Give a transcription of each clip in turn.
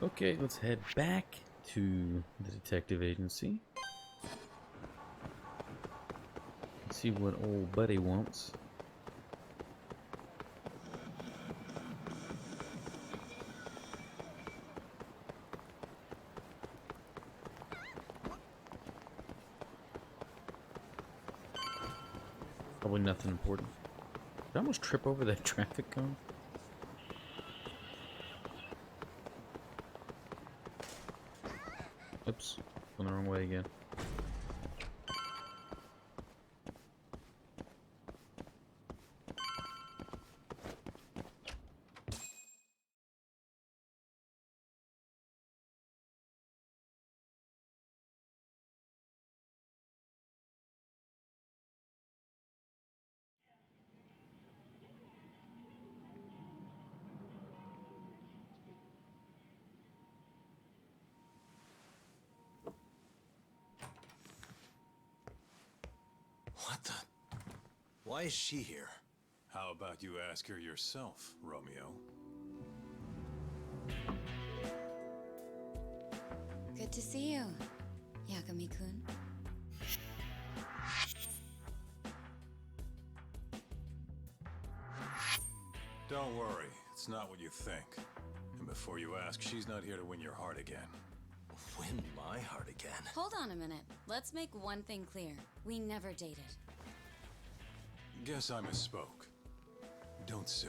Okay, let's head back to the detective agency. See what old buddy wants. Probably nothing important. Did I almost trip over that traffic cone? Oops, going the wrong way again. What the? Why is she here? How about you ask her yourself, Romeo? Good to see you, Yagami-kun. Don't worry, it's not what you think. And before you ask, she's not here to win your heart again. Win my heart again. Hold on a minute. Let's make one thing clear. We never dated. Guess I misspoke. Don't sue.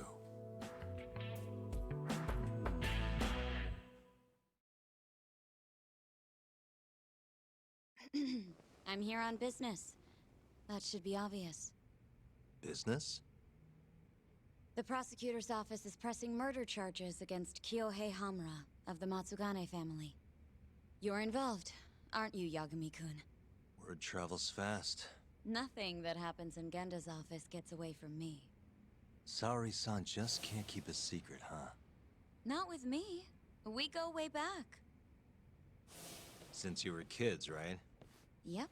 I'm here on business. That should be obvious. Business? The prosecutor's office is pressing murder charges against Kyorei Hamura of the Matsugane family. You're involved, aren't you, Yagami-kun? Word travels fast. Nothing that happens in Genda's office gets away from me. Saori-san just can't keep a secret, huh? Not with me. We go way back. Since you were kids, right? Yep.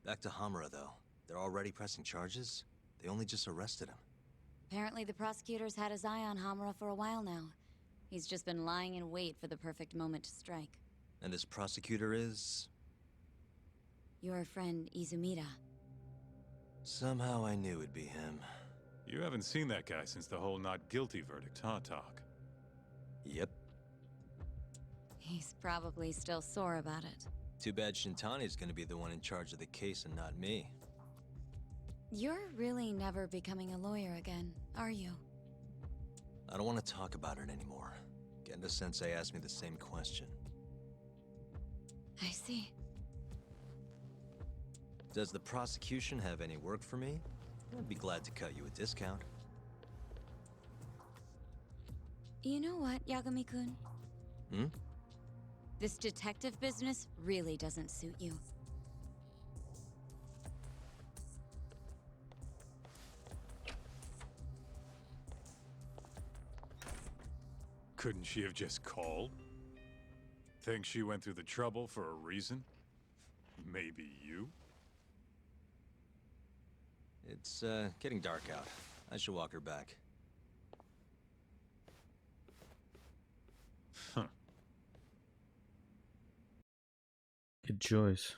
Back to Hamura, though. They're already pressing charges? They only just arrested him. Apparently the prosecutor's had his eye on Hamura for a while now. He's just been lying in wait for the perfect moment to strike. And this prosecutor is... Your friend Izumida. Somehow I knew it'd be him. You haven't seen that guy since the whole not guilty verdict, huh, Talk? Yep. He's probably still sore about it. Too bad Shintani's gonna be the one in charge of the case and not me. You're really never becoming a lawyer again, are you? I don't want to talk about it anymore. Genda-sensei asked me the same question. I see. Does the prosecution have any work for me? I'd be glad to cut you a discount. You know what, Yagami-kun? Hmm? This detective business really doesn't suit you. Couldn't she have just called? Think she went through the trouble for a reason? Maybe you? It's, getting dark out. I should walk her back. Huh. Good choice.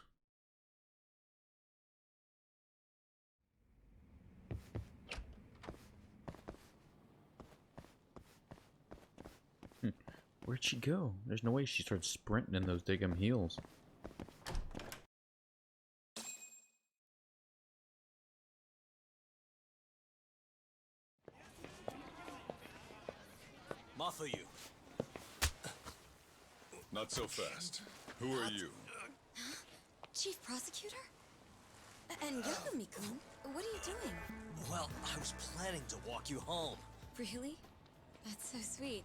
Where'd she go? There's no way she started sprinting in those daggum heels. Muffle you. Not so fast. Who are you? Chief Prosecutor? And Yagami-kun? What are you doing? Well, I was planning to walk you home. Really? That's so sweet.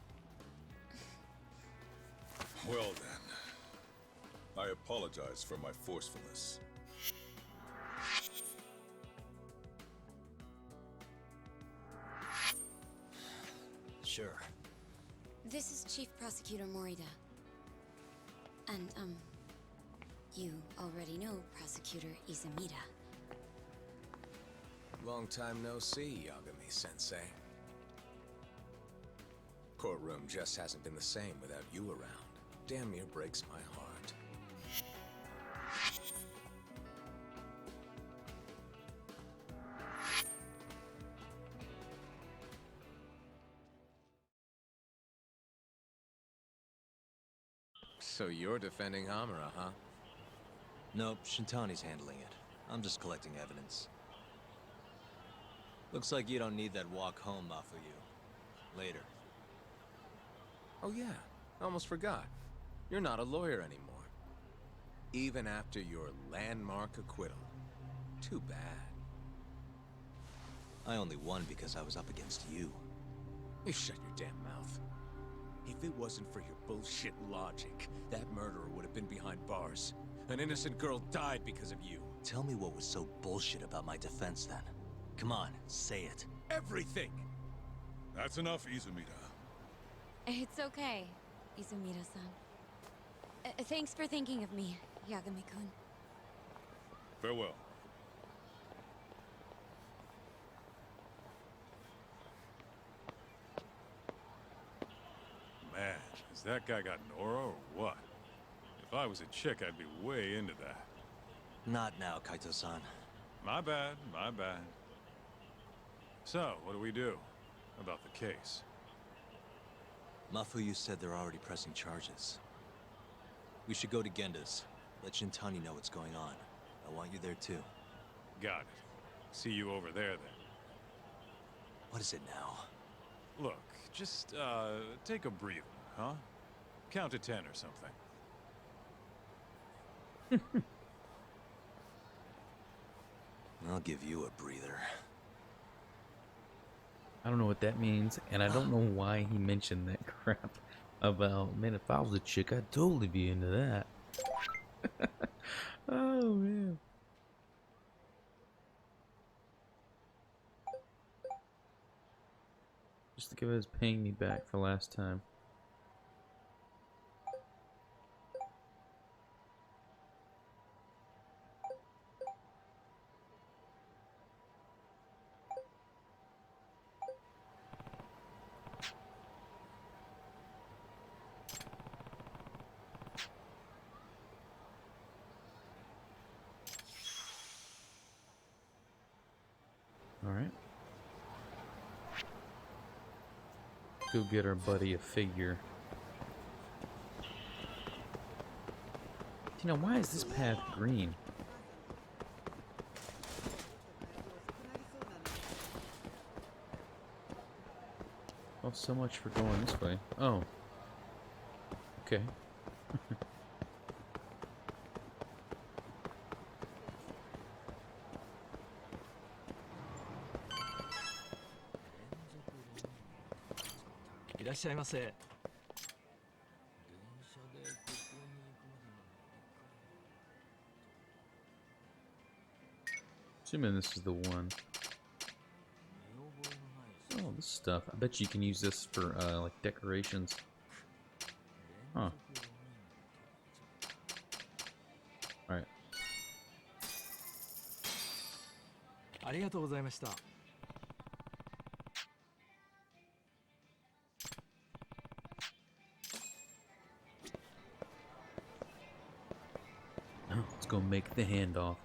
Well then. I apologize for my forcefulness. Sure. This is Chief Prosecutor Morida. And, you already know Prosecutor Izumida. Long time no see, Yagami-sensei. courtroom just hasn't been the same without you around. Damn near breaks my heart. So you're defending Hamura, huh? Nope, Shintani's handling it. I'm just collecting evidence. Looks like you don't need that walk home, Mafuyu. Later. Oh yeah, I almost forgot. You're not a lawyer anymore. Even after your landmark acquittal. Too bad. I only won because I was up against you. You shut your damn mouth. If it wasn't for your bullshit logic, that murderer would have been behind bars. An innocent girl died because of you. Tell me what was so bullshit about my defense then. Come on, say it. Everything! That's enough, Izumida. It's okay, Izumida-san. Thanks for thinking of me, Yagami-kun. Farewell. Man, has that guy got an aura or what? If I was a chick, I'd be way into that. Not now, Kaito-san. My bad, my bad. So, what do we do about the case? Mafuyu said they're already pressing charges. We should go to Genda's. Let Shintani know what's going on. I want you there too. Got it. See you over there then. What is it now? Look, just, take a breather, huh? Count to 10 or something. I'll give you a breather. I don't know what that means, and I don't know why he mentioned that crap about, man, if I was a chick, I'd totally be into that. Oh, man. Just think of it as paying me back for last time. Alright. Go get our buddy a figure. You know, why is this path green? Well, so much for going this way. Oh. Okay. Assuming this is the one. Oh, this stuff. I bet you can use this for, like, decorations. Huh. Alright. Oh, let's go make the handoff.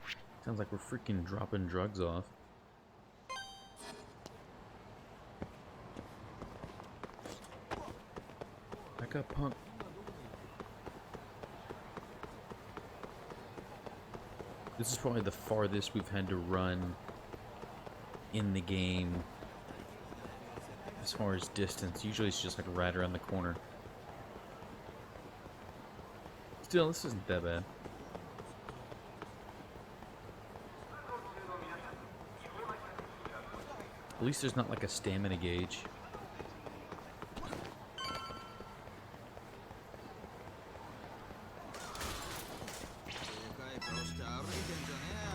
Sounds like we're freaking dropping drugs off. Back up, punk. This is probably the farthest we've had to run in the game as far as distance. Usually it's just like right around the corner. Still, this isn't that bad. At least there's not like a stamina gauge.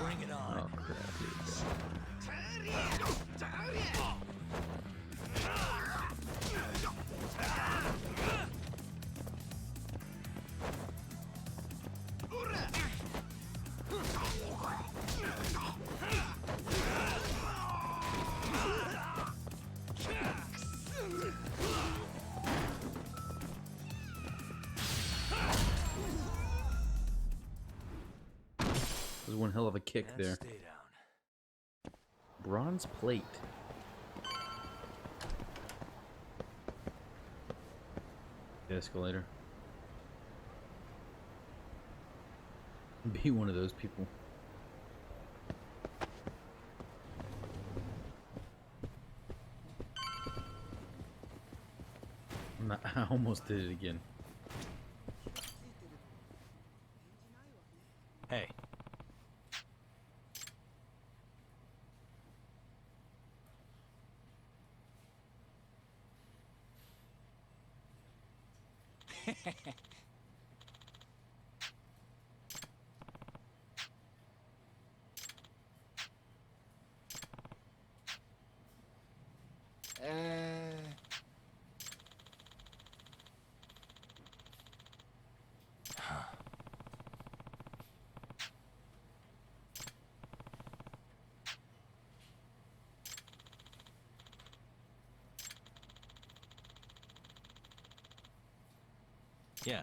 Bring it on. Oh crap, here we go. one hell of a kick And there. stay down. Bronze plate. Escalator. Be one of those people. I almost did it again. Hey. Yeah.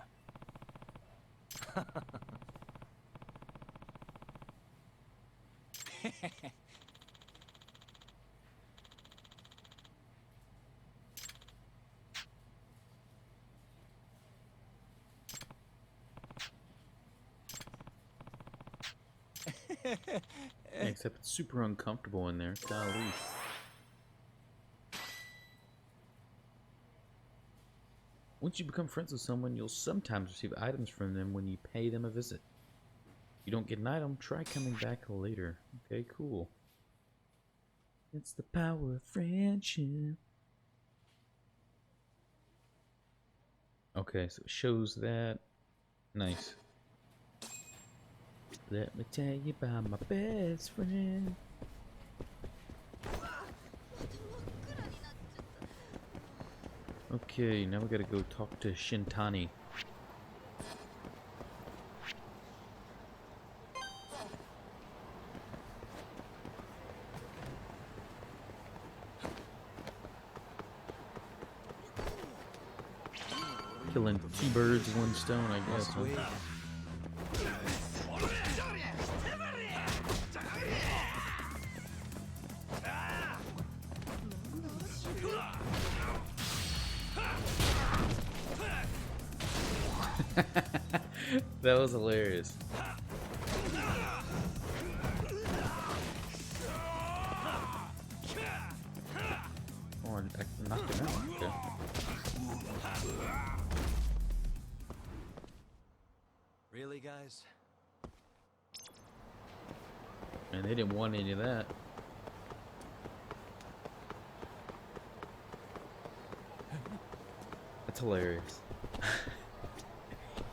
Yeah, except it's super uncomfortable in there. Golly. Once you become friends with someone, you'll sometimes receive items from them when you pay them a visit. If you don't get an item, try coming back later. Okay, cool. It's the power of friendship. Okay, so it shows that. Nice. Let me tell you about my best friend. Okay, now we gotta go talk to Shintani. Killing 2 birds with 1 stone, I guess. Huh? That was hilarious. Oh, I knocked him out. Okay. Really, guys? And they didn't want any of that. That's hilarious.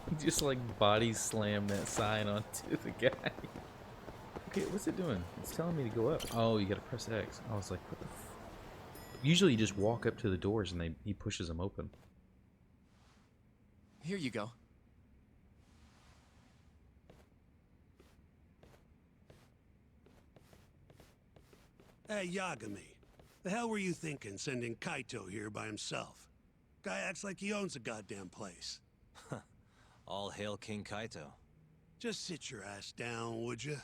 He just like body slammed that sign onto the guy. Okay, what's it doing? It's telling me to go up. Oh, you gotta press X. I was like, what the f. Usually you just walk up to the doors and he pushes them open. Here you go. Hey, Yagami. The hell were you thinking sending Kaito here by himself? Guy acts like he owns the goddamn place. All hail King Kaito. Just sit your ass down, would you?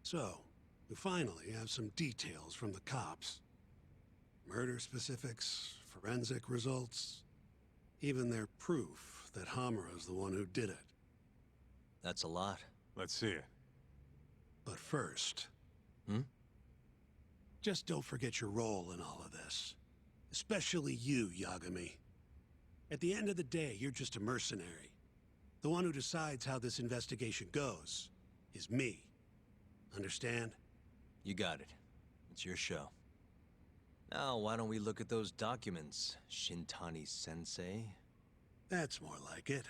So, we finally have some details from the cops. Murder specifics, forensic results, even their proof that Hamura's the one who did it. That's a lot. Let's see it. But first... Hmm? Just don't forget your role in all of this. Especially you, Yagami. At the end of the day, you're just a mercenary. The one who decides how this investigation goes is me. Understand? You got it. It's your show. Now, why don't we look at those documents, Shintani-sensei? That's more like it.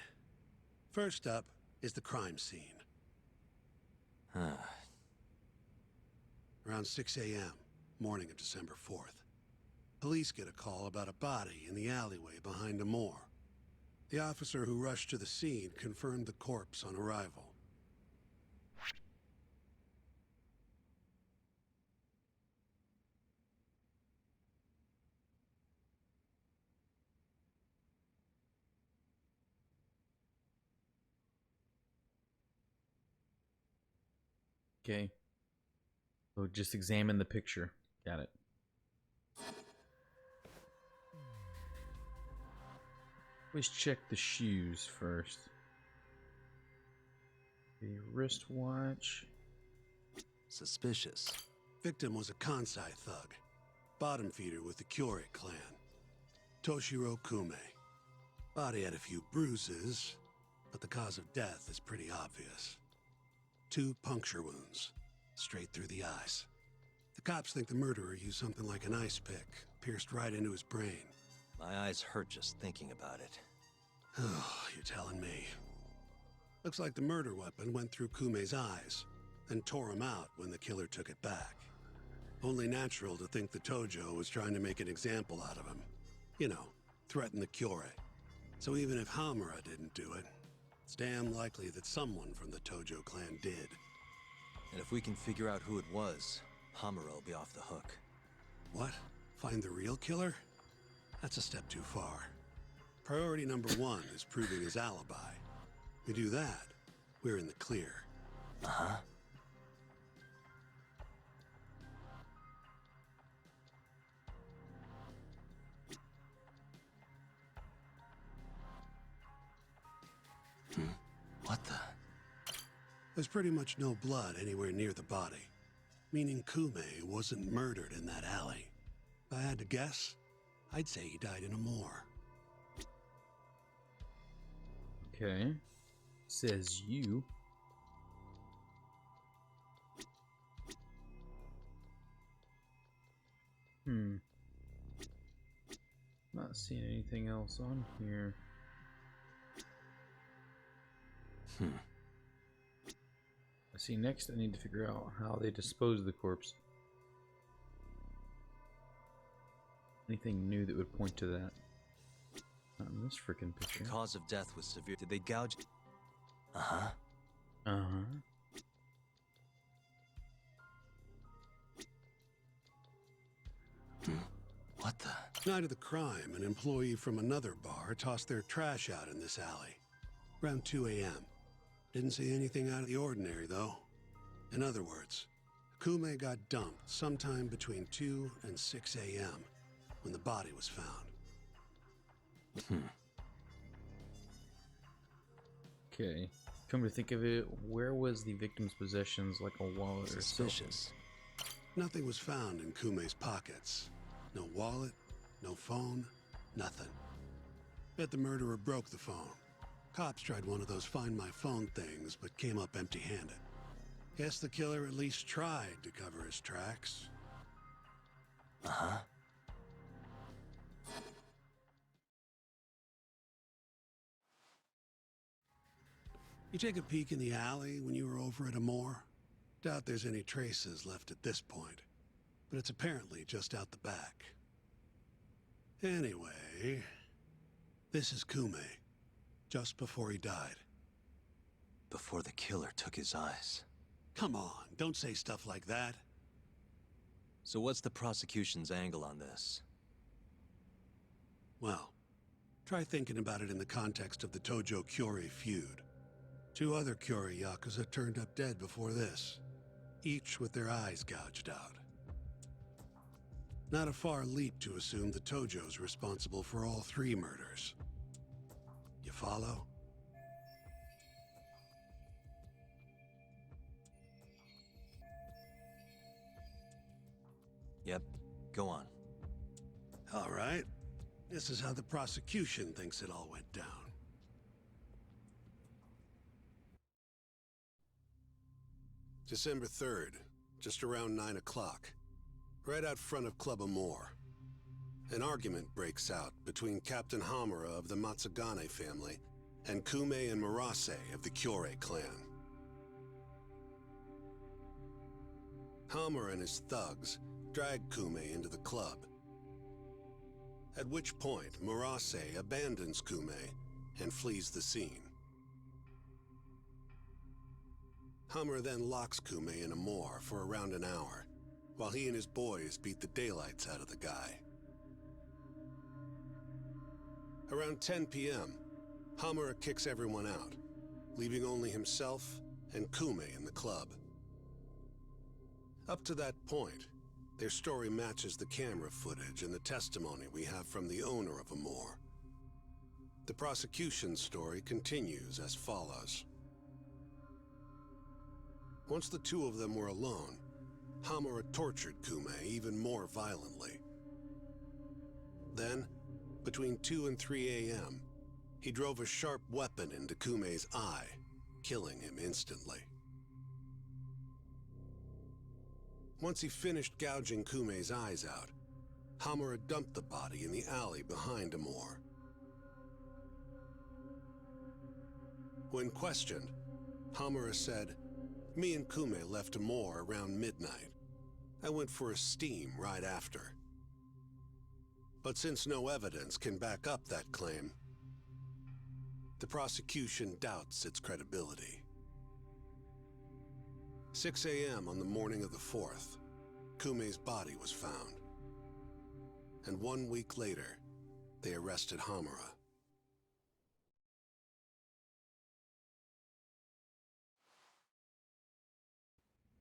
First up is the crime scene. Around 6 a.m., morning of December 4th. Police get a call about a body in the alleyway behind Amour. The officer who rushed to the scene confirmed the corpse on arrival. Okay. So just examine the picture. Got it. Always check the shoes first. The wristwatch. Suspicious. Victim was a Kansai thug, bottom feeder with the Kyorei clan. Toshiro Kume. Body had a few bruises, but the cause of death is pretty obvious. 2 puncture wounds, straight through the eyes. The cops think the murderer used something like an ice pick, pierced right into his brain. My eyes hurt just thinking about it. Oh, you're telling me. Looks like the murder weapon went through Kume's eyes, then tore him out when the killer took it back. Only natural to think the Tojo was trying to make an example out of him. You know, threaten the Kyorei. So even if Hamura didn't do it, it's damn likely that someone from the Tojo clan did. And if we can figure out who it was, Hamura will be off the hook. What? Find the real killer? That's a step too far. Priority number 1 is proving his alibi. We do that, we're in the clear. Uh-huh. What the? There's pretty much no blood anywhere near the body, meaning Kume wasn't murdered in that alley. If I had to guess, I'd say he died in Amour. Okay. Says you. Not seeing anything else on here. I see next I need to figure out how they dispose of the corpse. Anything new that would point to that? Not in this freaking picture. The cause of death was severe. Did they gouge? Uh-huh. Uh-huh. What the? Night of the crime, an employee from another bar tossed their trash out in this alley. Around 2 a.m. Didn't see anything out of the ordinary, though. In other words, Kume got dumped sometime between 2 and 6 a.m. when the body was found. Okay. Come to think of it, where was the victim's possessions, like a wallet or cell phone? Suspicious. Nothing was found in Kume's pockets. No wallet, no phone, nothing. Bet the murderer broke the phone. Cops tried one of those find my phone things, but came up empty-handed. Guess the killer at least tried to cover his tracks. Uh-huh. You take a peek in the alley when you were over at Amour? Doubt there's any traces left at this point, but it's apparently just out the back. Anyway, this is Kume, just before he died. Before the killer took his eyes. Come on, don't say stuff like that. So what's the prosecution's angle on this? Well, try thinking about it in the context of the Tojo Kyorei feud. 2 other Kyorei Yakuza turned up dead before this, each with their eyes gouged out. Not a far leap to assume the Tojo's responsible for all 3 murders. You follow? Yep, go on. All right. This is how the prosecution thinks it all went down. December 3rd, just around 9 o'clock, right out front of Club Amour. An argument breaks out between Captain Hamura of the Matsugane family and Kume and Murase of the Kyorei clan. Hamura and his thugs drag Kume into the club. At which point, Murase abandons Kume and flees the scene. Hamura then locks Kume in Amour for around an hour, while he and his boys beat the daylights out of the guy. Around 10 p.m., Hamura kicks everyone out, leaving only himself and Kume in the club. Up to that point, their story matches the camera footage and the testimony we have from the owner of Amour. The prosecution's story continues as follows. Once the two of them were alone, Hamura tortured Kyorei even more violently. Then, between 2 and 3 a.m., he drove a sharp weapon into Kyorei's eye, killing him instantly. Once he finished gouging Kyorei's eyes out, Hamura dumped the body in the alley behind Amour. When questioned, Hamura said, "Me and Kyorei left Amour around midnight. I went for a steam right after." But since no evidence can back up that claim, the prosecution doubts its credibility. 6 a.m. on the morning of the 4th, Kyorei's body was found. And 1 week later, they arrested Hamura.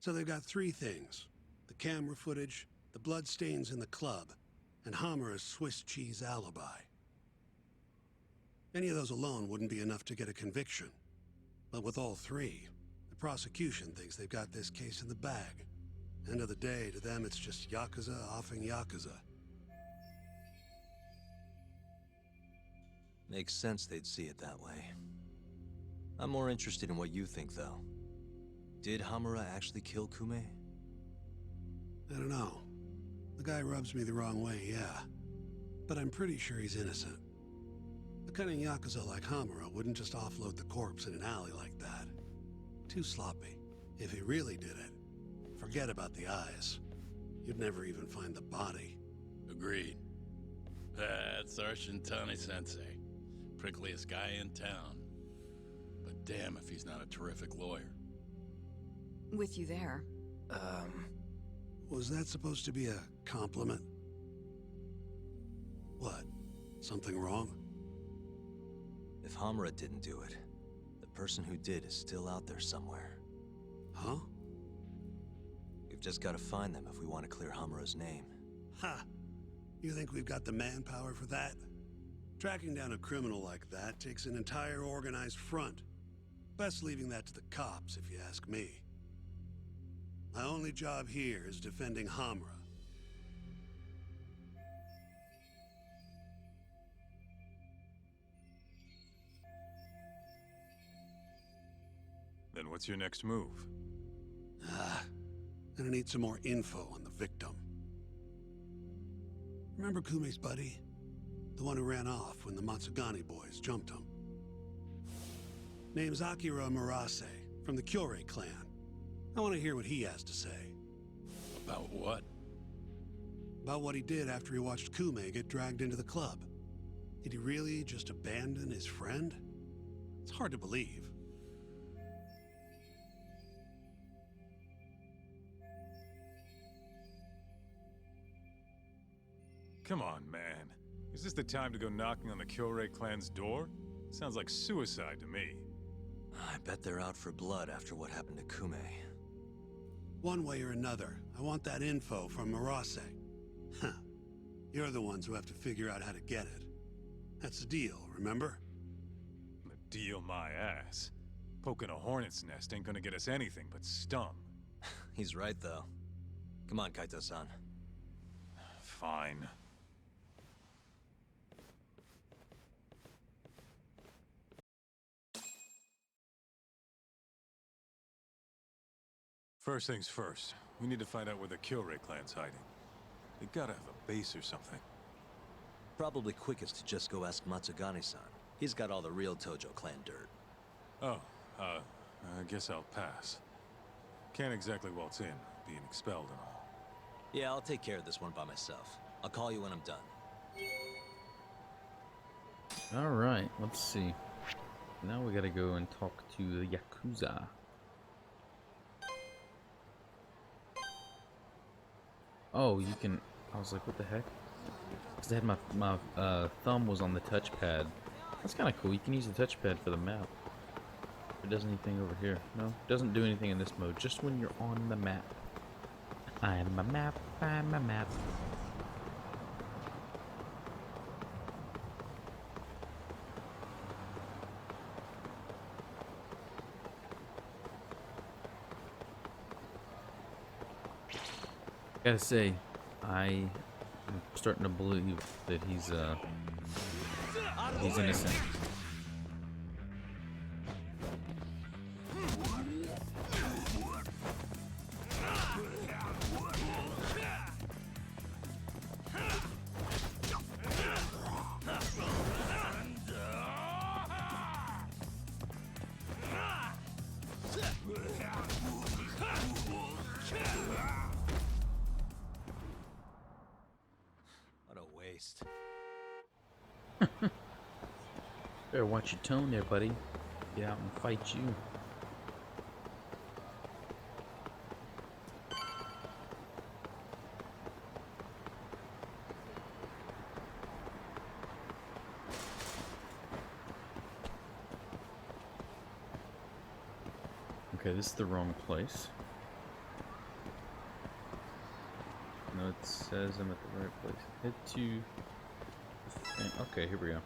So they've got 3 things: the camera footage, the bloodstains in the club, and Hamura's Swiss cheese alibi. Any of those alone wouldn't be enough to get a conviction. But with all 3, the prosecution thinks they've got this case in the bag. End of the day, to them it's just Yakuza offing Yakuza. Makes sense they'd see it that way. I'm more interested in what you think, though. Did Hamura actually kill Kyorei? I don't know. The guy rubs me the wrong way, yeah. But I'm pretty sure he's innocent. A cunning Yakuza like Hamura wouldn't just offload the corpse in an alley like that. Too sloppy. If he really did it, forget about the eyes. You'd never even find the body. Agreed. That's our Shintani-sensei. Prickliest guy in town. But damn if he's not a terrific lawyer. With you there. Was that supposed to be a compliment? What? Something wrong? If Hamura didn't do it, the person who did is still out there somewhere. Huh? We've just got to find them if we want to clear Hamura's name. Ha! You think we've got the manpower for that? Tracking down a criminal like that takes an entire organized front. Best leaving that to the cops, if you ask me. My only job here is defending Hamura. Then what's your next move? Gonna need some more info on the victim. Remember Kume's buddy? The one who ran off when the Matsugane boys jumped him. Name's Akira Murase, from the Kyorei clan. I want to hear what he has to say. About what? About what he did after he watched Kume get dragged into the club. Did he really just abandon his friend? It's hard to believe. Come on, man. Is this the time to go knocking on the Kyorei clan's door? Sounds like suicide to me. I bet they're out for blood after what happened to Kyorei. One way or another, I want that info from Murase. Huh. You're the ones who have to figure out how to get it. That's the deal, remember? The deal my ass. Poking a hornet's nest ain't gonna get us anything but stung. He's right, though. Come on, Kaito-san. Fine. First things first, we need to find out where the Kyorei clan's hiding. They gotta have a base or something. Probably quickest to just go ask Matsugane-san. He's got all the real Tojo clan dirt. Oh, I guess I'll pass. Can't exactly waltz in, being expelled and all. Yeah, I'll take care of this one by myself. I'll call you when I'm done. Alright, let's see. Now we gotta go and talk to the Yakuza. Oh, you can... I was like, what the heck? Because I had my thumb was on the touchpad. That's kind of cool. You can use the touchpad for the map. It does anything over here. No, it doesn't do anything in this mode. Just when you're on the map. I'm a map, I'm a map. Gotta say, I'm starting to believe that he's innocent. What a waste. Better watch your tone there, buddy. Get out and fight you. Okay, this is the wrong place. No, it says I'm at the right place. Head to... Okay, here we go.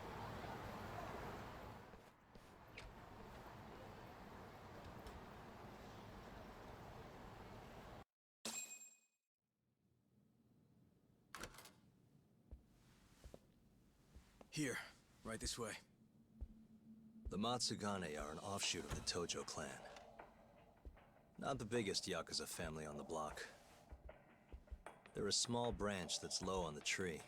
Here, right this way. The Matsugane are an offshoot of the Tojo clan. Not the biggest Yakuza family on the block. They're a small branch that's low on the tree.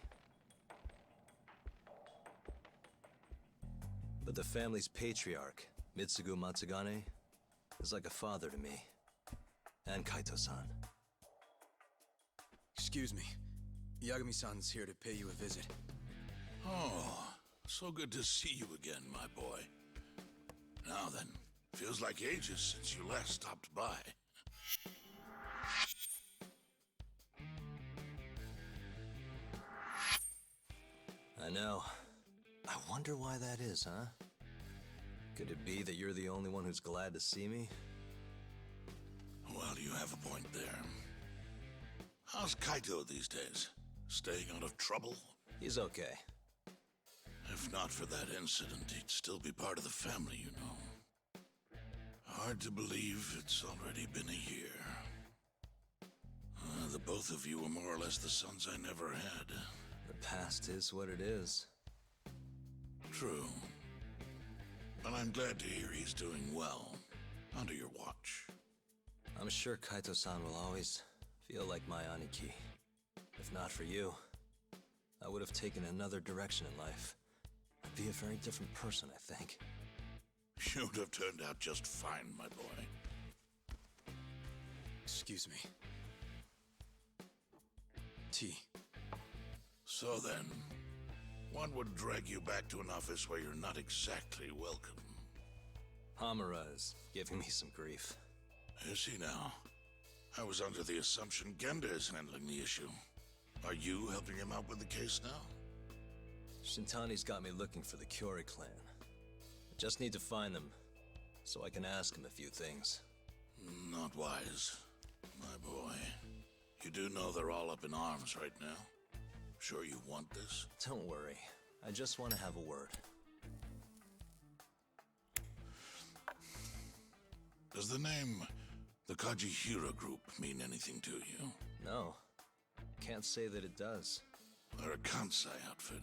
But the family's patriarch, Mitsugu Matsugane, is like a father to me. And Kaito-san. Excuse me. Yagami-san's here to pay you a visit. Oh, so good to see you again, my boy. Now then, feels like ages since you last stopped by. I know. I wonder why that is, huh? Could it be that you're the only one who's glad to see me? Well, you have a point there. How's Kaito these days? Staying out of trouble? He's okay. If not for that incident, he'd still be part of the family, you know. Hard to believe it's already been a year. The both of you were more or less the sons I never had. The past is what it is. True. But I'm glad to hear he's doing well, under your watch. I'm sure Kaito-san will always feel like my Aniki. If not for you, I would have taken another direction in life. I'd be a very different person, I think. You'd have turned out just fine, my boy. Excuse me. Tea. So then, what would drag you back to an office where you're not exactly welcome? Hamura is giving me some grief. Is he now? I was under the assumption Genda is handling the issue. Are you helping him out with the case now? Shintani's got me looking for the Kyorei clan. I just need to find them, so I can ask him a few things. Not wise, my boy. You do know they're all up in arms right now. Sure you want this? Don't worry. I just want to have a word. Does the name the Kajihira Group mean anything to you? No. Can't say that it does. They're a Kansai outfit.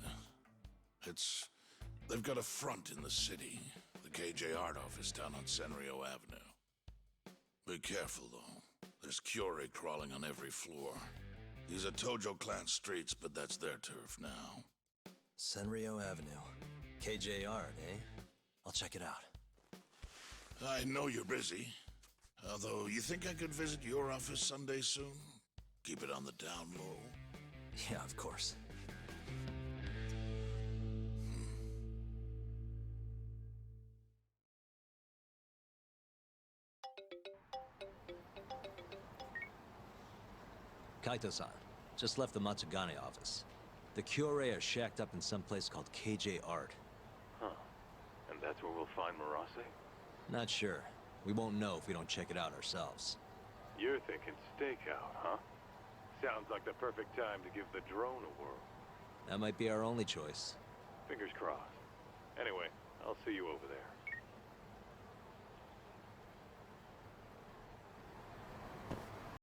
They've got a front in the city. The KJ Art office down on Senryo Avenue. Be careful, though. There's Kyorei crawling on every floor. These are Tojo clan streets, but that's their turf now. Senryo Avenue. KJ Art, eh? I'll check it out. I know you're busy. Although, you think I could visit your office Sunday soon? Keep it on the down low. Yeah, of course. Kaito-san, just left the Matsugane office. The Kyorei are shacked up in some place called KJ Art. Huh. And that's where we'll find Murase? Not sure. We won't know if we don't check it out ourselves. You're thinking stakeout, huh? Sounds like the perfect time to give the drone a whirl. That might be our only choice. Fingers crossed. Anyway, I'll see you over there.